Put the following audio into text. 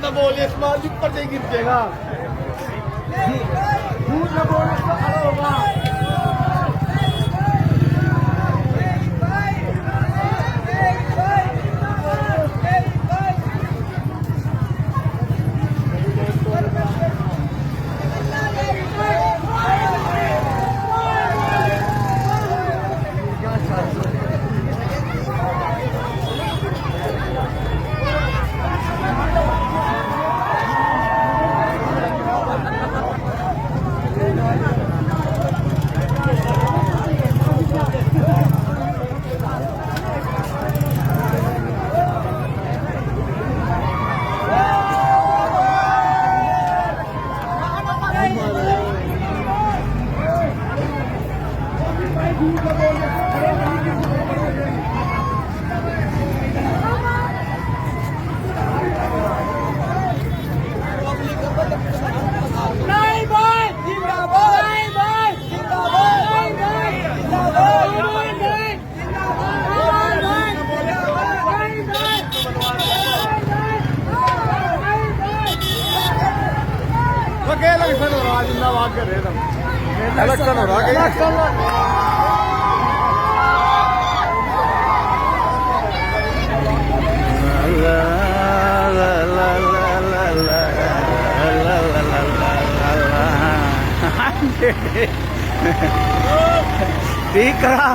न बोले इस्माइल ऊपर से गिर जाएगा झूठ न बोले तो खड़ा होगा इलेक्शन हो रहा जिंदाबाद कर रहे हैं इलेक्शन हो रहा ठीक करा